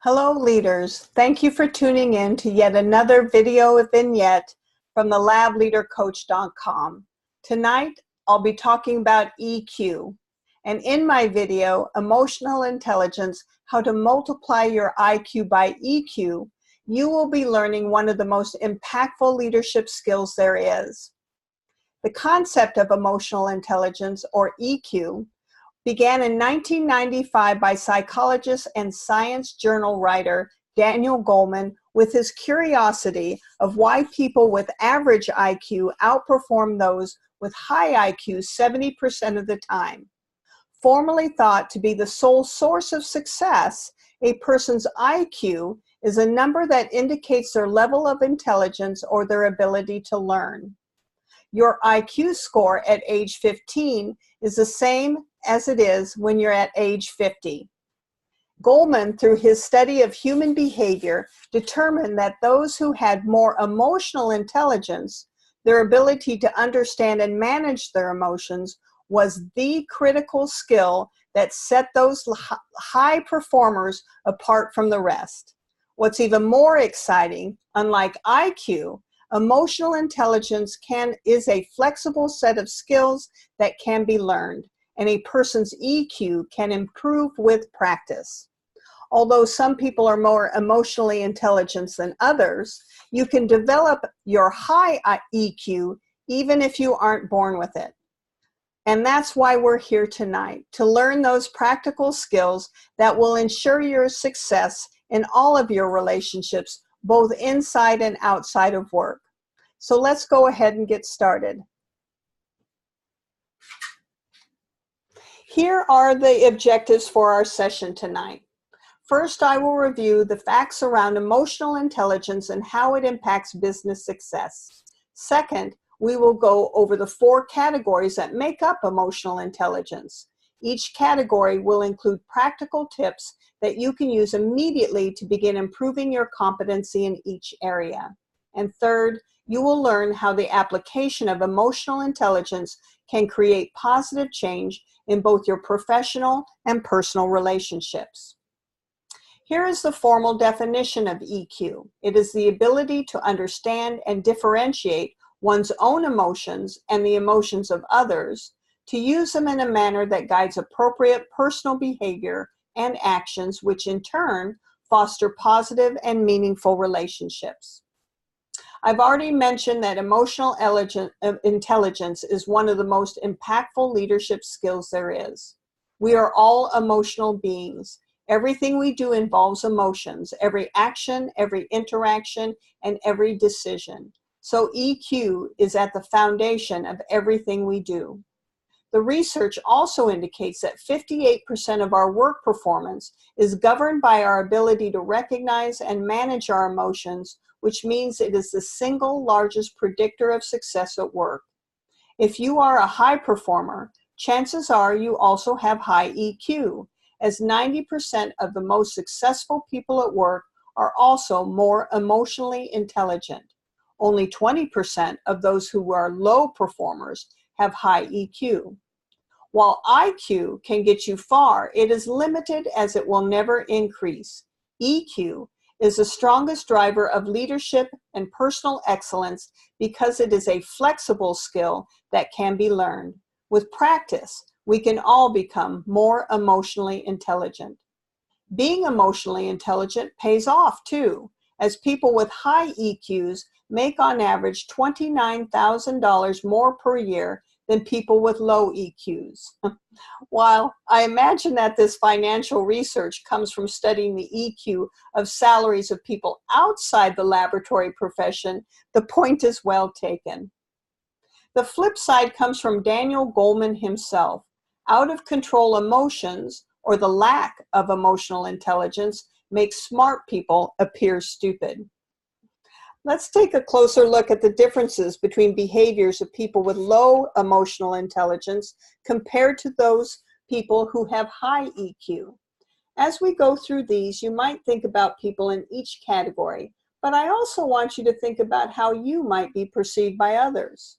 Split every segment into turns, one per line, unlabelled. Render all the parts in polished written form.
Hello leaders, thank you for tuning in to yet another video vignette from TheLabLeaderCoach.com. Tonight I'll be talking about EQ, and in my video, Emotional Intelligence, How to Multiply Your IQ by EQ, you will be learning one of the most impactful leadership skills there is. The concept of emotional intelligence, or EQ, began in 1995 by psychologist and science journal writer Daniel Goleman with his curiosity of why people with average IQ outperform those with high IQ 70% of the time. Formerly thought to be the sole source of success, a person's IQ is a number that indicates their level of intelligence or their ability to learn. Your IQ score at age 15 is the same as it is when you're at age 50. Goleman, through his study of human behavior, determined that those who had more emotional intelligence, their ability to understand and manage their emotions, was the critical skill that set those high performers apart from the rest. What's even more exciting, unlike IQ, emotional intelligence is a flexible set of skills that can be learned, and a person's EQ can improve with practice. Although some people are more emotionally intelligent than others, you can develop your high EQ even if you aren't born with it. And that's why we're here tonight, to learn those practical skills that will ensure your success in all of your relationships, both inside and outside of work. So let's go ahead and get started. Here are the objectives for our session tonight. First, I will review the facts around emotional intelligence and how it impacts business success. Second, we will go over the 4 categories that make up emotional intelligence. Each category will include practical tips that you can use immediately to begin improving your competency in each area. And third, you will learn how the application of emotional intelligence can create positive change in both your professional and personal relationships. Here is the formal definition of EQ. It is the ability to understand and differentiate one's own emotions and the emotions of others, to use them in a manner that guides appropriate personal behavior and actions, which in turn foster positive and meaningful relationships. I've already mentioned that emotional intelligence is one of the most impactful leadership skills there is. We are all emotional beings. Everything we do involves emotions, every action, every interaction, and every decision. So EQ is at the foundation of everything we do. The research also indicates that 58% of our work performance is governed by our ability to recognize and manage our emotions, which means it is the single largest predictor of success at work. If you are a high performer, chances are you also have high EQ, as 90% of the most successful people at work are also more emotionally intelligent. Only 20% of those who are low performers have high EQ. While IQ can get you far, it is limited as it will never increase. EQ is the strongest driver of leadership and personal excellence because it is a flexible skill that can be learned. With practice, we can all become more emotionally intelligent. Being emotionally intelligent pays off too, as people with high EQs make on average $29,000 more per year than people with low EQs. While I imagine that this financial research comes from studying the EQ of salaries of people outside the laboratory profession, the point is well taken. The flip side comes from Daniel Goleman himself. Out of control emotions, or the lack of emotional intelligence, makes smart people appear stupid. Let's take a closer look at the differences between behaviors of people with low emotional intelligence compared to those people who have high EQ. As we go through these, you might think about people in each category, but I also want you to think about how you might be perceived by others.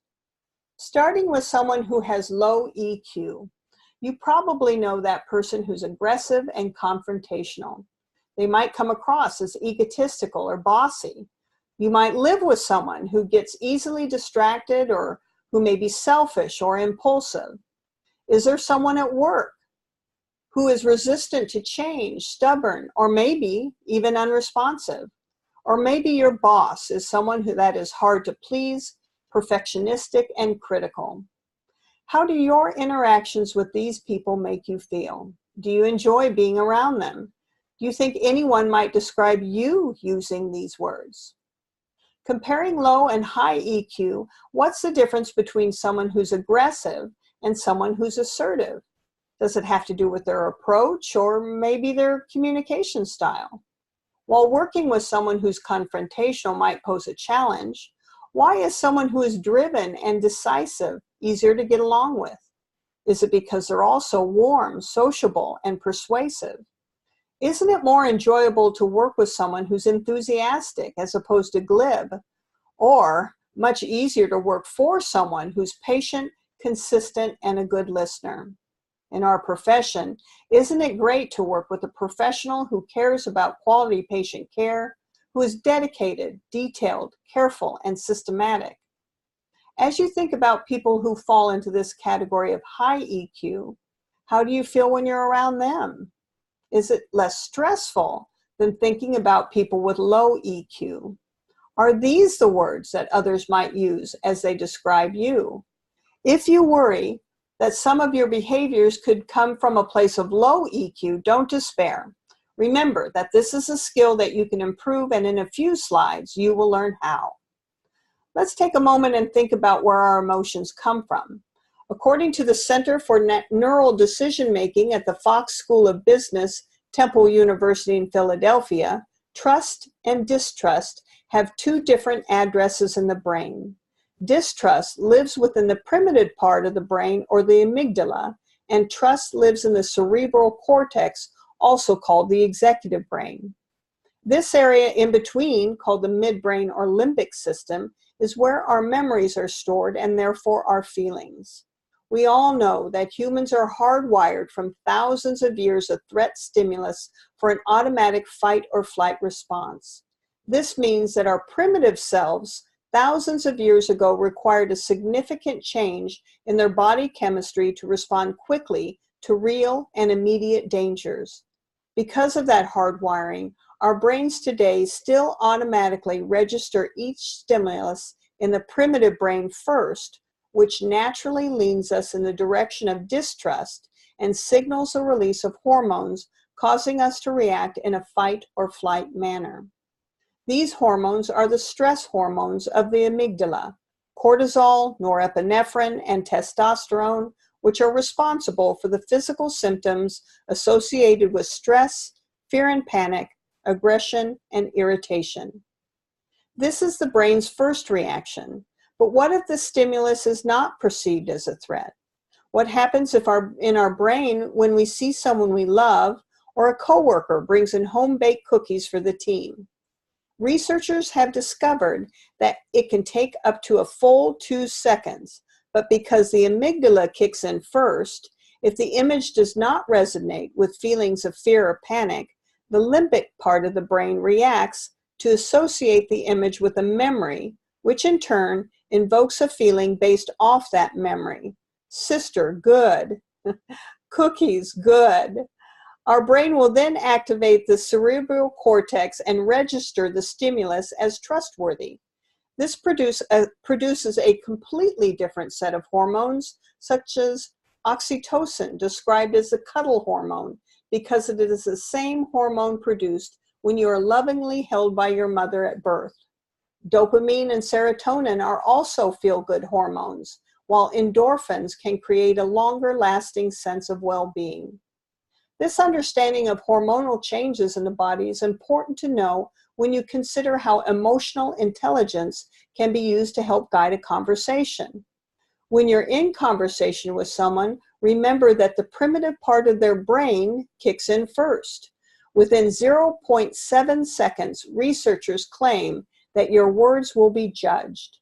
Starting with someone who has low EQ, you probably know that person who's aggressive and confrontational. They might come across as egotistical or bossy. You might live with someone who gets easily distracted or who may be selfish or impulsive. Is there someone at work who is resistant to change, stubborn, or maybe even unresponsive? Or maybe your boss is someone that is hard to please, perfectionistic, and critical. How do your interactions with these people make you feel? Do you enjoy being around them? Do you think anyone might describe you using these words? Comparing low and high EQ, what's the difference between someone who's aggressive and someone who's assertive? Does it have to do with their approach or maybe their communication style? While working with someone who's confrontational might pose a challenge, why is someone who is driven and decisive easier to get along with? Is it because they're also warm, sociable, and persuasive? Isn't it more enjoyable to work with someone who's enthusiastic as opposed to glib? Or much easier to work for someone who's patient, consistent, and a good listener? In our profession, isn't it great to work with a professional who cares about quality patient care, who is dedicated, detailed, careful, and systematic? As you think about people who fall into this category of high EQ, how do you feel when you're around them? Is it less stressful than thinking about people with low EQ? Are these the words that others might use as they describe you? If you worry that some of your behaviors could come from a place of low EQ, don't despair. Remember that this is a skill that you can improve, and in a few slides, you will learn how. Let's take a moment and think about where our emotions come from. According to the Center for Neural Decision Making at the Fox School of Business, Temple University in Philadelphia, trust and distrust have two different addresses in the brain. Distrust lives within the primitive part of the brain, or the amygdala, and trust lives in the cerebral cortex, also called the executive brain. This area in between, called the midbrain or limbic system, is where our memories are stored and therefore our feelings. We all know that humans are hardwired from thousands of years of threat stimulus for an automatic fight or flight response. This means that our primitive selves thousands of years ago required a significant change in their body chemistry to respond quickly to real and immediate dangers. Because of that hardwiring, our brains today still automatically register each stimulus in the primitive brain first, which naturally leans us in the direction of distrust and signals the release of hormones, causing us to react in a fight or flight manner. These hormones are the stress hormones of the amygdala: cortisol, norepinephrine, and testosterone, which are responsible for the physical symptoms associated with stress, fear and panic, aggression, and irritation. This is the brain's first reaction. But what if the stimulus is not perceived as a threat? What happens if in our brain when we see someone we love or a coworker brings in home-baked cookies for the team? Researchers have discovered that it can take up to a full 2 seconds, but because the amygdala kicks in first, if the image does not resonate with feelings of fear or panic, the limbic part of the brain reacts to associate the image with a memory, which in turn invokes a feeling based off that memory. Sister, good. Cookies, good. Our brain will then activate the cerebral cortex and register the stimulus as trustworthy. This produces a completely different set of hormones, such as oxytocin, described as the cuddle hormone, because it is the same hormone produced when you are lovingly held by your mother at birth. Dopamine and serotonin are also feel-good hormones, while endorphins can create a longer-lasting sense of well-being. This understanding of hormonal changes in the body is important to know when you consider how emotional intelligence can be used to help guide a conversation. When you're in conversation with someone, remember that the primitive part of their brain kicks in first. Within 0.7 seconds, researchers claim that your words will be judged.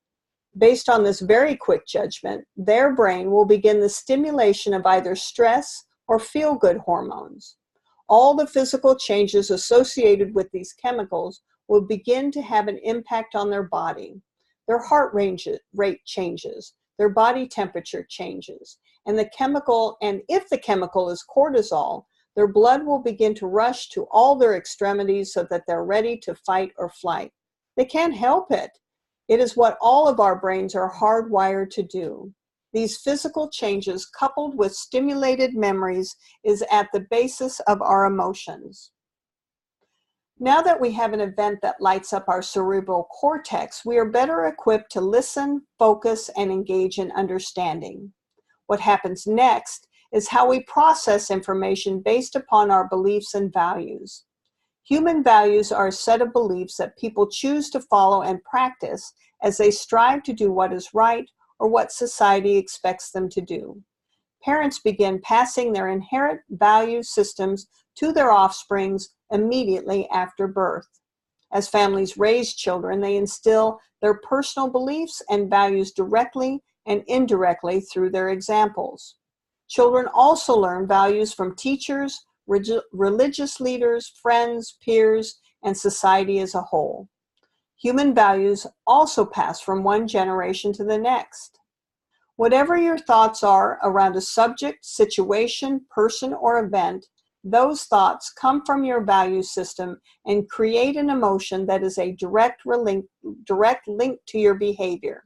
Based on this very quick judgment, their brain will begin the stimulation of either stress or feel-good hormones. All the physical changes associated with these chemicals will begin to have an impact on their body. Their heart rate changes, their body temperature changes, and if the chemical is cortisol, their blood will begin to rush to all their extremities so that they're ready to fight or flight. They can't help it. It is what all of our brains are hardwired to do. These physical changes, coupled with stimulated memories, is at the basis of our emotions. Now that we have an event that lights up our cerebral cortex, we are better equipped to listen, focus, and engage in understanding. What happens next is how we process information based upon our beliefs and values. Human values are a set of beliefs that people choose to follow and practice as they strive to do what is right or what society expects them to do. Parents begin passing their inherent value systems to their offsprings immediately after birth. As families raise children, they instill their personal beliefs and values directly and indirectly through their examples. Children also learn values from teachers, religious leaders, friends, peers, and society as a whole. Human values also pass from one generation to the next. Whatever your thoughts are around a subject, situation, person, or event, those thoughts come from your value system and create an emotion that is a direct link to your behavior.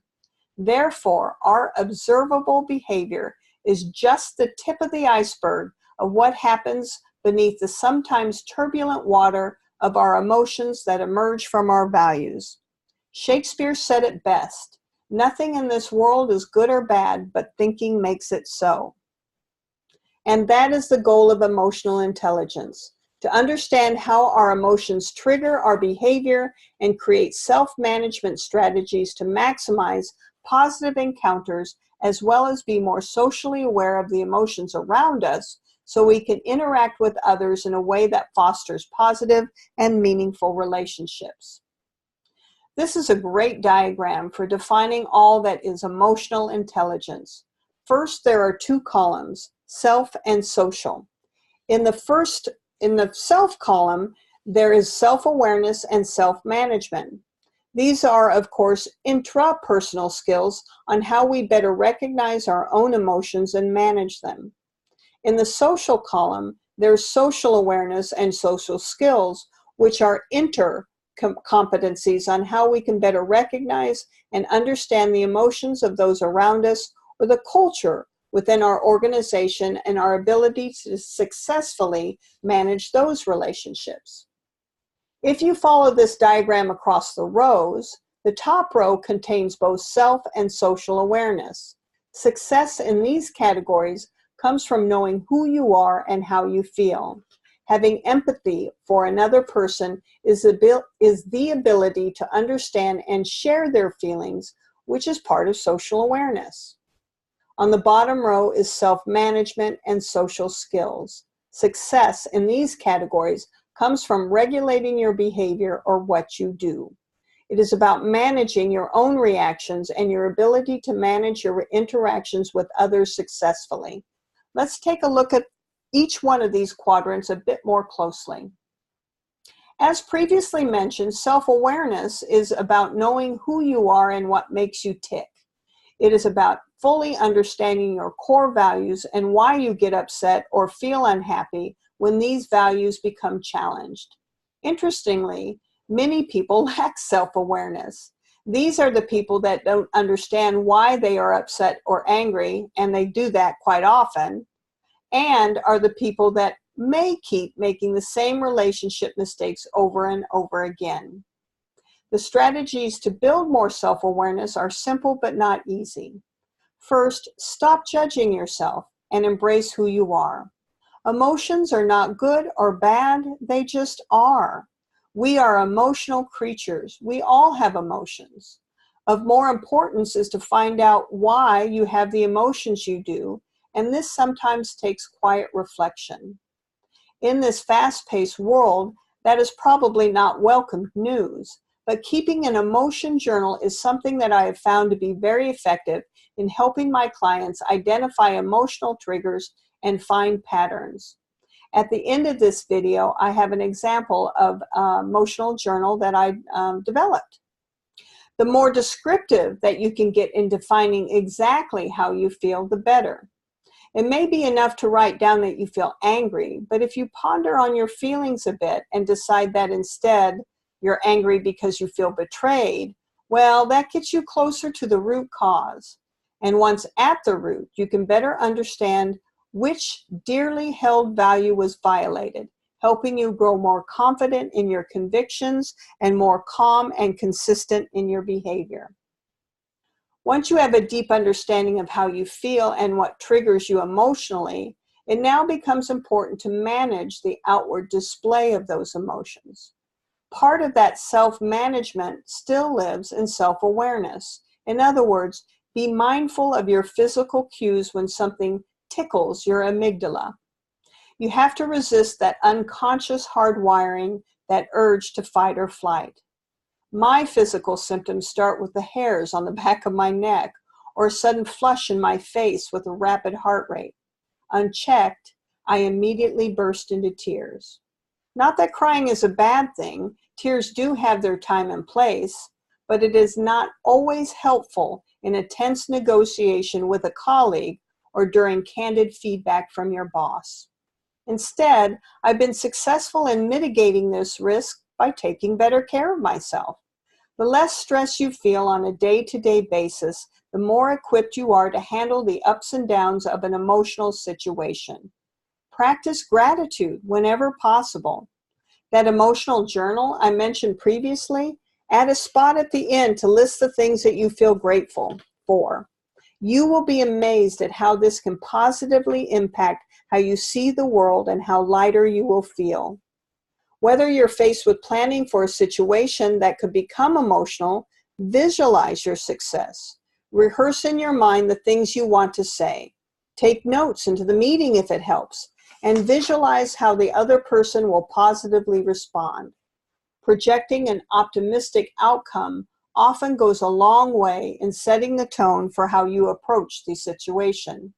Therefore, our observable behavior is just the tip of the iceberg of what happens beneath the sometimes turbulent water of our emotions that emerge from our values. Shakespeare said it best, "Nothing in this world is good or bad, but thinking makes it so." And that is the goal of emotional intelligence, to understand how our emotions trigger our behavior and create self-management strategies to maximize positive encounters, as well as be more socially aware of the emotions around us so we can interact with others in a way that fosters positive and meaningful relationships. This is a great diagram for defining all that is emotional intelligence. First, there are two columns, self and social. In the self column, there is self-awareness and self-management. These are, of course, intrapersonal skills on how we better recognize our own emotions and manage them. In the social column, there's social awareness and social skills, which are competencies on how we can better recognize and understand the emotions of those around us or the culture within our organization and our ability to successfully manage those relationships. If you follow this diagram across the rows, the top row contains both self and social awareness. Success in these categories comes from knowing who you are and how you feel. Having empathy for another person is the ability to understand and share their feelings, which is part of social awareness. On the bottom row is self-management and social skills. Success in these categories comes from regulating your behavior or what you do. It is about managing your own reactions and your ability to manage your interactions with others successfully. Let's take a look at each one of these quadrants a bit more closely. As previously mentioned, self-awareness is about knowing who you are and what makes you tick. It is about fully understanding your core values and why you get upset or feel unhappy when these values become challenged. Interestingly, many people lack self-awareness. These are the people that don't understand why they are upset or angry, and they do that quite often, and are the people that may keep making the same relationship mistakes over and over again. The strategies to build more self-awareness are simple but not easy. First, stop judging yourself and embrace who you are. Emotions are not good or bad, they just are. We are emotional creatures. We all have emotions. Of more importance is to find out why you have the emotions you do, and this sometimes takes quiet reflection. In this fast-paced world, that is probably not welcome news, but keeping an emotion journal is something that I have found to be very effective in helping my clients identify emotional triggers and find patterns. At the end of this video, I have an example of an emotional journal that I developed. The more descriptive that you can get in defining exactly how you feel, the better. It may be enough to write down that you feel angry, but if you ponder on your feelings a bit and decide that instead you're angry because you feel betrayed, well, that gets you closer to the root cause. And once at the root, you can better understand which dearly held value was violated, helping you grow more confident in your convictions and more calm and consistent in your behavior. Once you have a deep understanding of how you feel and what triggers you emotionally, it now becomes important to manage the outward display of those emotions. Part of that self-management still lives in self-awareness. In other words, be mindful of your physical cues when something tickles your amygdala. You have to resist that unconscious hardwiring, that urge to fight or flight. My physical symptoms start with the hairs on the back of my neck or a sudden flush in my face with a rapid heart rate. Unchecked, I immediately burst into tears. Not that crying is a bad thing. Tears do have their time and place, but it is not always helpful in a tense negotiation with a colleague or during candid feedback from your boss. Instead, I've been successful in mitigating this risk by taking better care of myself. The less stress you feel on a day-to-day basis, the more equipped you are to handle the ups and downs of an emotional situation. Practice gratitude whenever possible. That emotional journal I mentioned previously, add a spot at the end to list the things that you feel grateful for. You will be amazed at how this can positively impact how you see the world and how lighter you will feel. Whether you're faced with planning for a situation that could become emotional, visualize your success. Rehearse in your mind the things you want to say. Take notes into the meeting if it helps, and visualize how the other person will positively respond. Projecting an optimistic outcome often goes a long way in setting the tone for how you approach the situation.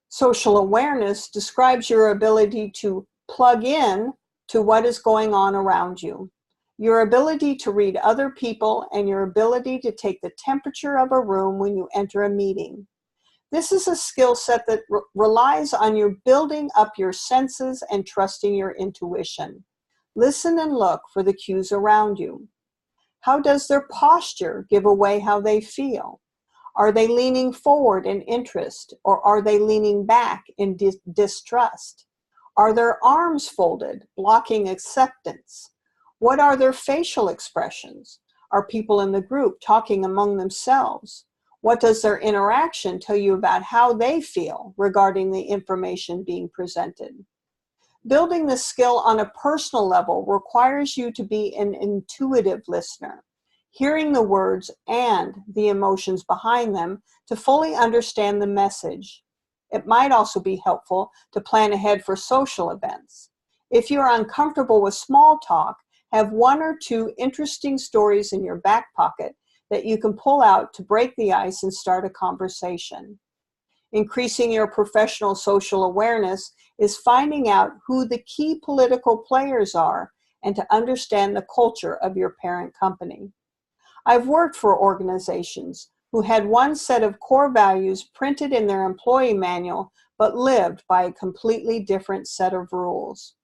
Social awareness describes your ability to plug in to what is going on around you. Your ability to read other people and your ability to take the temperature of a room when you enter a meeting. This is a skill set that relies on you building up your senses and trusting your intuition. Listen and look for the cues around you. How does their posture give away how they feel? Are they leaning forward in interest, or are they leaning back in distrust? Are their arms folded, blocking acceptance? What are their facial expressions? Are people in the group talking among themselves? What does their interaction tell you about how they feel regarding the information being presented? Building this skill on a personal level requires you to be an intuitive listener, hearing the words and the emotions behind them to fully understand the message. It might also be helpful to plan ahead for social events. If you are uncomfortable with small talk, have one or two interesting stories in your back pocket that you can pull out to break the ice and start a conversation. Increasing your professional social awareness is finding out who the key political players are and to understand the culture of your parent company. I've worked for organizations who had one set of core values printed in their employee manual, but lived by a completely different set of rules.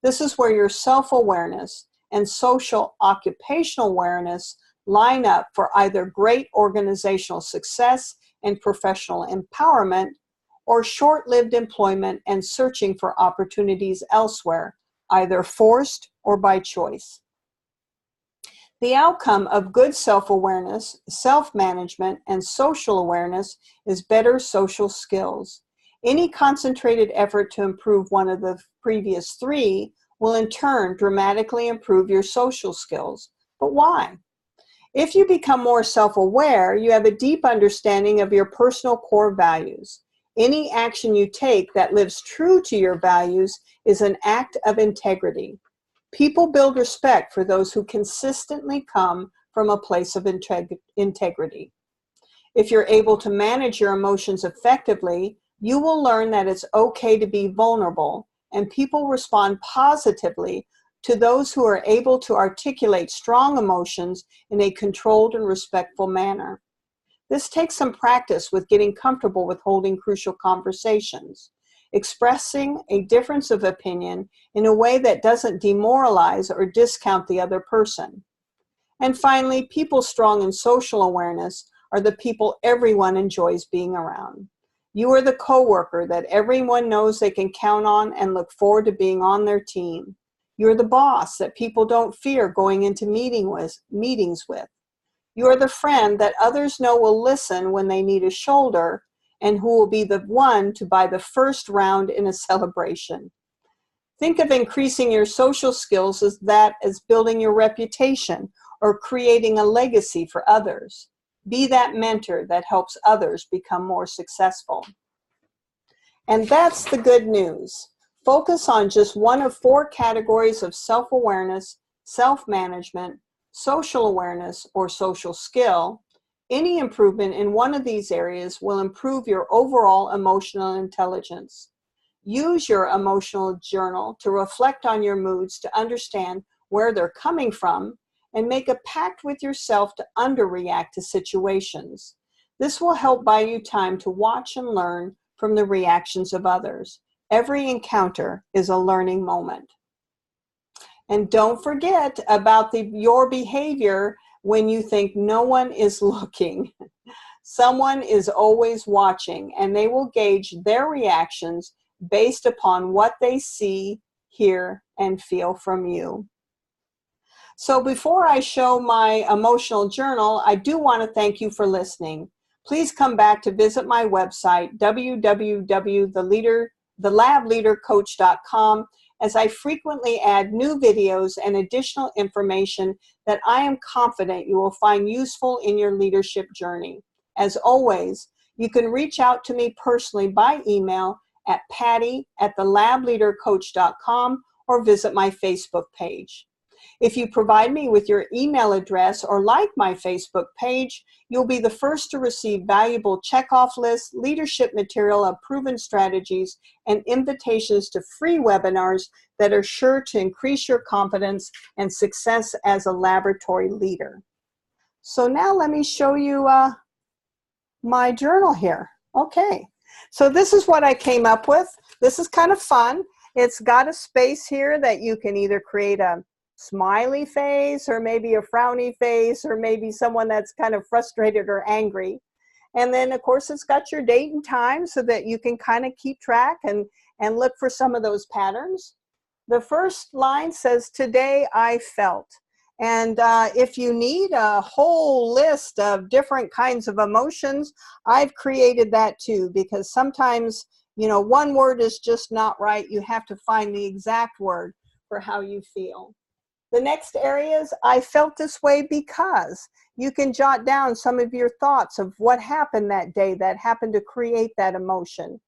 This is where your self-awareness and social occupational awareness line up for either great organizational success and professional empowerment, or short-lived employment and searching for opportunities elsewhere, either forced or by choice. The outcome of good self-awareness, self-management, and social awareness is better social skills. Any concentrated effort to improve one of the previous three will in turn dramatically improve your social skills. But why? If you become more self-aware, you have a deep understanding of your personal core values. Any action you take that lives true to your values is an act of integrity. People build respect for those who consistently come from a place of integrity. If you're able to manage your emotions effectively, you will learn that it's okay to be vulnerable and people respond positively to those who are able to articulate strong emotions in a controlled and respectful manner. This takes some practice with getting comfortable with holding crucial conversations, expressing a difference of opinion in a way that doesn't demoralize or discount the other person. And finally, people strong in social awareness are the people everyone enjoys being around. You are the coworker that everyone knows they can count on and look forward to being on their team. You're the boss that people don't fear going into meetings with. You are the friend that others know will listen when they need a shoulder and who will be the one to buy the first round in a celebration. Think of increasing your social skills as building your reputation or creating a legacy for others. Be that mentor that helps others become more successful. And that's the good news. Focus on just one of 4 categories of self-awareness, self-management, social awareness, or social skill. Any improvement in one of these areas will improve your overall emotional intelligence. Use your emotional journal to reflect on your moods to understand where they're coming from and make a pact with yourself to underreact to situations. This will help buy you time to watch and learn from the reactions of others. Every encounter is a learning moment. And don't forget about your behavior when you think no one is looking. Someone is always watching, and they will gauge their reactions based upon what they see, hear, and feel from you. So before I show my emotional journal, I do want to thank you for listening. Please come back to visit my website, www.TheLabLeaderCoach.com, as I frequently add new videos and additional information that I am confident you will find useful in your leadership journey. As always, you can reach out to me personally by email at patty@TheLabLeaderCoach.com or visit my Facebook page. If you provide me with your email address or like my Facebook page, you'll be the first to receive valuable checkoff lists, leadership material of proven strategies, and invitations to free webinars that are sure to increase your confidence and success as a laboratory leader. So now let me show you my journal here. Okay, so this is what I came up with. This is kind of fun. It's got a space here that you can either create a smiley face or maybe a frowny face or maybe someone that's kind of frustrated or angry. And then of course it's got your date and time so that you can kind of keep track and look for some of those patterns. The first line says, "Today I felt." And if you need a whole list of different kinds of emotions, I've created that too, because sometimes, you know, one word is just not right. You have to find the exact word for how you feel. The next area is, "I felt this way because." You can jot down some of your thoughts of what happened that day that happened to create that emotion.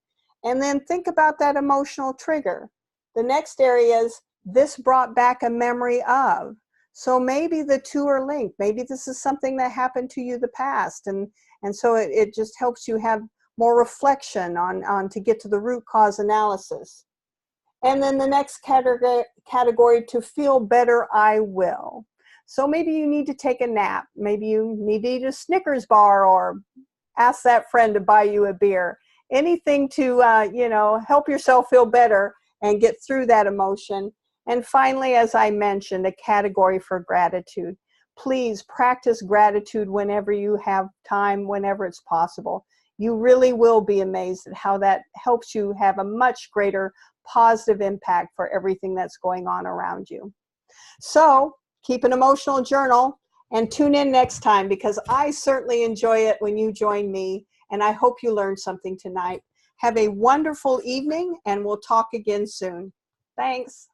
And then think about that emotional trigger. The next area is, "This brought back a memory of." So maybe the two are linked. Maybe this is something that happened to you in the past. And so it just helps you have more reflection on to get to the root cause analysis. And then the next category, "To feel better, I will." So maybe you need to take a nap. Maybe you need to eat a Snickers bar or ask that friend to buy you a beer. Anything to, you know, help yourself feel better and get through that emotion. And finally, as I mentioned, a category for gratitude. Please practice gratitude whenever you have time, whenever it's possible. You really will be amazed at how that helps you have a much greater positive impact for everything that's going on around you. So keep an emotional journal and tune in next time, because I certainly enjoy it when you join me, and I hope you learned something tonight. Have a wonderful evening, and we'll talk again soon. Thanks.